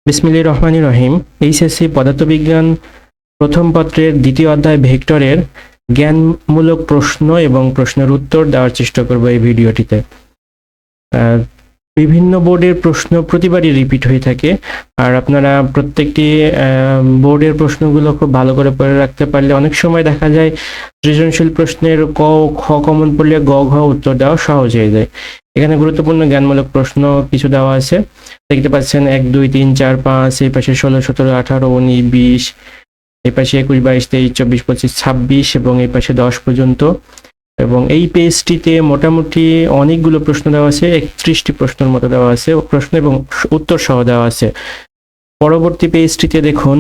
বিসমিল্লাহির রহমানির রহিম। এইচএসসি পদার্থবিজ্ঞান প্রথম পত্রের দ্বিতীয় অধ্যায় ভেক্টরের জ্ঞানমূলক প্রশ্ন এবং প্রশ্নের উত্তর দেওয়ার চেষ্টা করব এই ভিডিওটিতে। বিভিন্ন বোর্ডের প্রশ্ন প্রতিবারই রিপিট হয়ে থাকে, আর আপনারা প্রত্যেকটি বোর্ডের প্রশ্নগুলো খুব ভালো করে পড়ে রাখতে পারলে অনেক সময় দেখা যায় সৃজনশীল প্রশ্নের ক খ কমন পড়লে গ ঘ উত্তর দেওয়া সহজ হয়ে যায়। এখানে গুরুত্বপূর্ণ জ্ঞানমূলক প্রশ্ন কিছু দেওয়া আছে, দেখতে পাচ্ছেন 1 2 3 4 5, এই পাশে 16 17 18 19 20, এই পাশে 21 22 23 24 25 26 এবং এই পাশে 10 পর্যন্ত। এবং এই পেজটিতে মোটামুটি অনেকগুলো প্রশ্ন দেওয়া আছে, 31টি প্রশ্নের মতো দেওয়া আছে, প্রশ্ন এবং উত্তর সহ দেওয়া আছে। পরবর্তী পেজটিতে দেখুন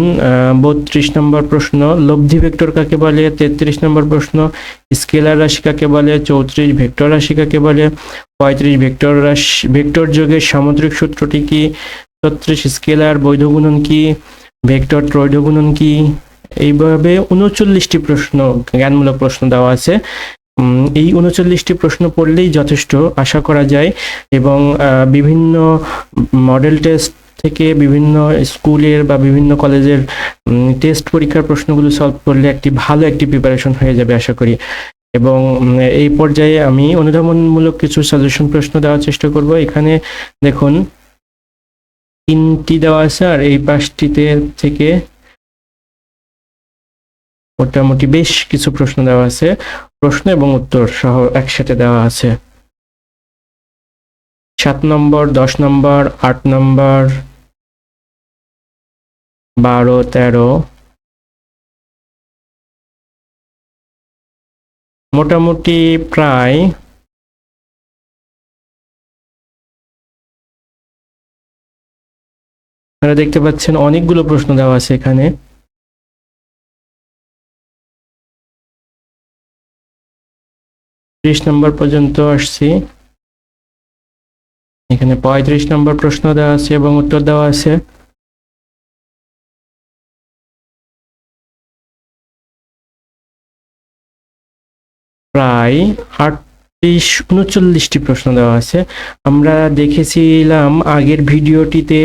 32 নম্বর প্রশ্ন, লব্ধি ভেক্টর কাকে বলে। 33 নম্বর প্রশ্ন, স্কেলার রাশি কাকে বলে। 34 ভেক্টর রাশি কাকে বলে। 35 ভেক্টর যোগের সামুদ্রিক সূত্রটি কি। 36 স্কেলার বৈধ গুণন কি, ভেক্টর ত্রৈধ গুণন কি। এইভাবে 39টি প্রশ্ন, জ্ঞানমূলক প্রশ্ন দেওয়া আছে। এই 39টি প্রশ্ন পড়লেই যথেষ্ট আশা করা যায়, এবং বিভিন্ন মডেল টেস্ট থেকে বিভিন্ন স্কুলের বা বিভিন্ন কলেজের টেস্ট পরীক্ষার প্রশ্নগুলো সলভ করলে ভালো একটি প্রিপারেশন হয়ে যাবে আশা করি। এবং এই পর্যায়ে আমি অনুধাবনমূলক কিছু সাজেশন প্রশ্ন দেওয়ার চেষ্টা করব। এখানে দেখুন 3টি দেওয়া আছে, আর এই 5টিতে থেকে মোটামুটি বেশ কিছু প্রশ্ন দেওয়া আছে, প্রশ্ন এবং উত্তর সহ একসাথে দেওয়া আছে। 7 নম্বর, 10 নম্বর, 8 নম্বর, 12 13, মোটামুটি প্রায় আপনারা দেখতে পাচ্ছেন অনেকগুলো প্রশ্ন দেওয়া আছে এখানে। 30 নম্বর পর্যন্ত আসছি। এখানে 35 নম্বর প্রশ্ন দেওয়া আছে এবং উত্তর দেওয়া আছে। প্রায় 39টি প্রশ্ন দেওয়া আছে। আমরা দেখেছিলাম আগের ভিডিওটিতে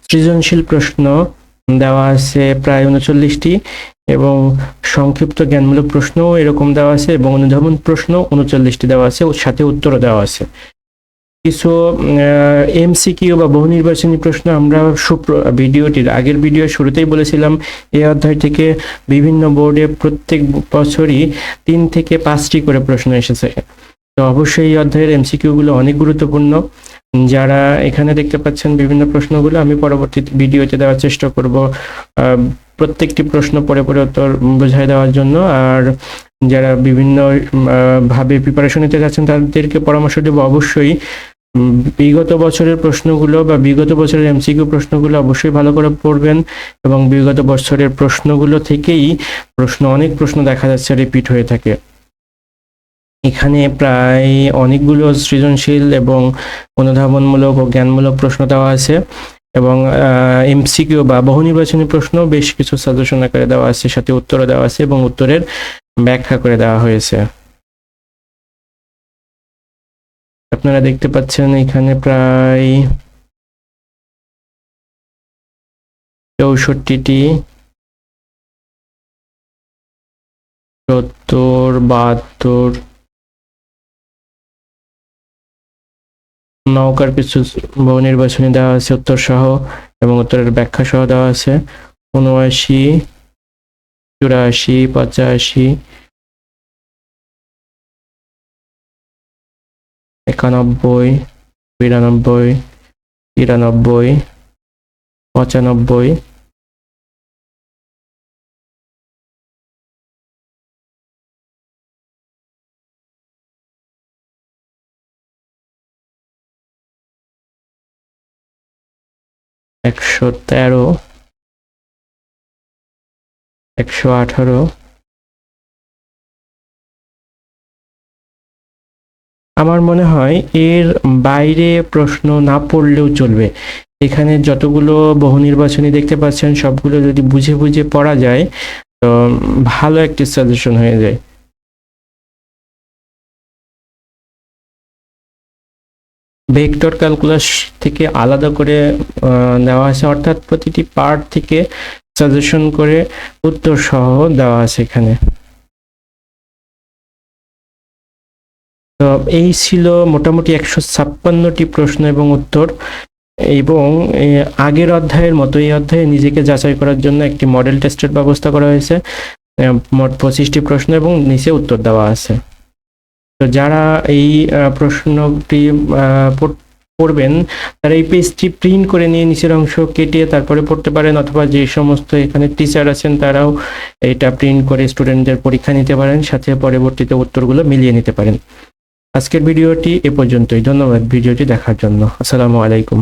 সৃজনশীল প্রশ্ন দেওয়া আছে প্রায় 39টি, এবং সংক্ষিপ্ত জ্ঞানমূলক প্রশ্নও এরকম দেওয়া আছে, এবং অনুধাবন প্রশ্ন 39টি দেওয়া আছে, ওর সাথে উত্তরও দেওয়া আছে। কিছু এমসিকিউ বা বহু নির্বাচনী প্রশ্ন আমরা ভিডিওটির আগের ভিডিও শুরুতেই বলেছিলাম, এই অধ্যায় থেকে বিভিন্ন বোর্ডে প্রত্যেক বছরই 3 থেকে 5টি করে প্রশ্ন এসেছে। তো অবশ্যই এই অধ্যায়ের এমসিকিউগুলো অনেক গুরুত্বপূর্ণ। যারা এখানে দেখতে পাচ্ছেন বিভিন্ন প্রশ্নগুলো আমি পরবর্তী ভিডিওতে দেওয়ার চেষ্টা করব, প্রত্যেকটি প্রশ্ন পরে পরে উত্তর বোঝায় দেওয়ার জন্য। আর যারা বিভিন্ন ভাবে প্রিপারেশন নিতে যাচ্ছেন তাদেরকে পরামর্শ দেব, অবশ্যই বিগত বছরের প্রশ্নগুলো বা বিগত বছরের এমসিকিউ প্রশ্নগুলো অবশ্যই ভালো করে পড়বেন, এবং বিগত বছরের প্রশ্নগুলো থেকেই অনেক প্রশ্ন দেখা যাচ্ছে রিপিট হয়ে থাকে। এখানে প্রায় অনেকগুলো সৃজনশীল এবং অনুধাবনমূলক ও জ্ঞানমূলক প্রশ্ন দেওয়া আছে, এবং এমসিকিউ বা বহু নির্বাচনী প্রশ্ন বেশ কিছু সাজেশন আকারে দেওয়া আছে, সাথে উত্তরও দেওয়া আছে এবং উত্তরের ব্যাখ্যা করে দেওয়া হয়েছে। আপনারা দেখতে পাচ্ছেন এখানে প্রায় 64টি, 70 72 নৌকার কিছু বহু নির্বাচনী দেওয়া আছে উত্তর সহ, এবং উত্তরের ব্যাখ্যা সহ দেওয়া আছে। 79 84 85 91 92 93 95 113 118। আমার মনে হয় এর বাইরে প্রশ্ন না পড়লেও চলবে। এখানে যতগুলো বহু নির্বাচনী দেখতে পাচ্ছেন সবগুলো যদি বুঝে বুঝে পড়া যায় তো ভালো একটি সাজেশন হয়ে যায়। ভেক্টর ক্যালকুলাস থেকে আলাদা করে দেওয়া আছে, অর্থাৎ প্রতিটি পার্ট থেকে সাজেশন করে উত্তর সহ দেওয়া আছে এখানে। তো এই ছিল মোটামুটি 156টি প্রশ্ন এবং উত্তর, এবং আগের অধ্যায়ের মতো এই অধ্যায়ে নিজেকে যাচাই করার জন্য একটি মডেল টেস্টের ব্যবস্থা করা হয়েছে। মোট 25টি প্রশ্ন এবং নিচে উত্তর দেওয়া আছে। তো যারা এই প্রশ্নটি পড়বেন তারা এই পেজটি প্রিন্ট করে নিয়ে নিচের অংশ কেটে তারপরে পড়তে পারেন, অথবা যে সমস্ত এখানে টিচার আছেন তারাও এটা প্রিন্ট করে স্টুডেন্টদের পরীক্ষা নিতে পারেন, সাথে পরবর্তীতে উত্তরগুলো মিলিয়ে নিতে পারেন। আজকের ভিডিওটি এ পর্যন্তই। ধন্যবাদ ভিডিওটি দেখার জন্য। আসসালামু আলাইকুম।